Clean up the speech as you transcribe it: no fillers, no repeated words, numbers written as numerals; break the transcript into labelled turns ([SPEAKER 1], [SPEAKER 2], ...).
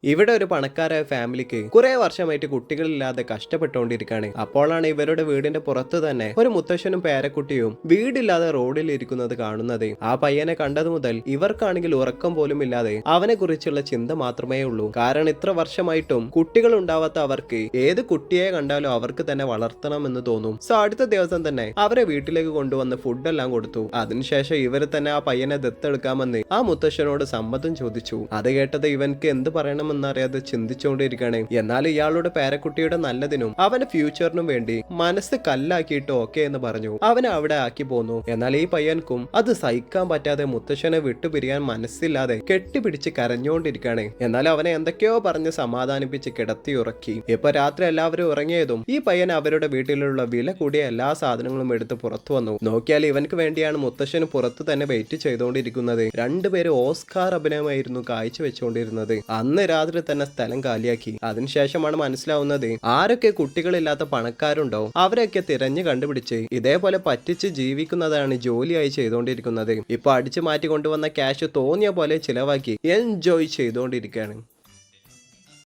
[SPEAKER 1] ഇവിടെ ഒരു പണക്കാരായ ഫാമിലിക്ക് കുറെ വർഷമായിട്ട് കുട്ടികളില്ലാതെ കഷ്ടപ്പെട്ടുകൊണ്ടിരിക്കുകയാണ്. അപ്പോഴാണ് ഇവരുടെ വീടിന്റെ പുറത്ത് തന്നെ ഒരു മുത്തശ്ശനും പേരക്കുട്ടിയും വീടില്ലാതെ റോഡിൽ ഇരിക്കുന്നത് കാണുന്നത്. ആ പയ്യനെ കണ്ടത് മുതൽ ഇവർക്കാണെങ്കിൽ ഉറക്കം പോലും ഇല്ലാതെ അവനെ കുറിച്ചുള്ള ചിന്ത മാത്രമേ ഉള്ളൂ. കാരണം ഇത്ര വർഷമായിട്ടും കുട്ടികൾ ഉണ്ടാവാത്ത അവർക്ക് ഏത് കുട്ടിയെ കണ്ടാലും അവർക്ക് തന്നെ വളർത്തണമെന്ന് തോന്നും. സോ അടുത്ത ദിവസം തന്നെ അവരെ വീട്ടിലേക്ക് കൊണ്ടുവന്ന് ഫുഡെല്ലാം കൊടുത്തു. അതിനുശേഷം ഇവർ തന്നെ ആ പയ്യനെ ദത്തെടുക്കാമെന്ന് ആ മുത്തശ്ശനോട് സമ്മതം ചോദിച്ചു. അത് കേട്ടത് ഇവൻക്ക് എന്ത് പറയണം എന്നറിയാതെ ചിന്തിച്ചുകൊണ്ടിരിക്കുകയാണ്. എന്നാൽ ഇയാളുടെ പേരക്കുട്ടിയുടെ നല്ലതിനും അവന്റെ ഫ്യൂച്ചറിനും വേണ്ടി മനസ്സ് കല്ലാക്കിയിട്ട് ഓക്കെ എന്ന് പറഞ്ഞു അവനെ അവിടെ ആക്കി പോന്നു. എന്നാൽ ഈ പയ്യൻക്കും അത് സഹിക്കാൻ പറ്റാതെ മുത്തശ്ശനെ വിട്ടുപിരിയാൻ മനസ്സില്ലാതെ കെട്ടിപ്പിടിച്ച് കരഞ്ഞുകൊണ്ടിരിക്കുകയാണ്. എന്നാൽ അവനെ എന്തൊക്കെയോ പറഞ്ഞ് സമാധാനിപ്പിച്ച് കിടത്തി ഉറക്കി. ഇപ്പൊ രാത്രി എല്ലാവരും ഉറങ്ങിയതും ഈ പയ്യൻ അവരുടെ വീട്ടിലുള്ള വില കൂടിയ എല്ലാ സാധനങ്ങളും എടുത്ത് പുറത്തു വന്നു. നോക്കിയാൽ ഇവനക്ക് വേണ്ടിയാണ് മുത്തശ്ശന് പുറത്ത് തന്നെ വെയിറ്റ് ചെയ്തുകൊണ്ടിരിക്കുന്നത്. രണ്ടുപേരും ഓസ്കാർ അഭിനയമായിരുന്നു കാഴ്ചവെച്ചുകൊണ്ടിരുന്നത്. അന്ന് രാത്രി തന്നെ സ്ഥലം കാലിയാക്കി. അതിനുശേഷമാണ് മനസ്സിലാവുന്നത് ആരൊക്കെ കുട്ടികളില്ലാത്ത പണക്കാരുണ്ടോ അവരെയൊക്കെ തിരഞ്ഞു കണ്ടുപിടിച്ച് ഇതേപോലെ പറ്റിച്ച് ജീവിക്കുന്നതാണ് ജോലിയായി ചെയ്തുകൊണ്ടിരിക്കുന്നത്. ഇപ്പൊ അടിച്ചു മാറ്റി കൊണ്ടുവന്ന ക്യാഷ് തോന്നിയ പോലെ ചിലവാക്കി എൻജോയ് ചെയ്തുകൊണ്ടിരിക്കുകയാണ്.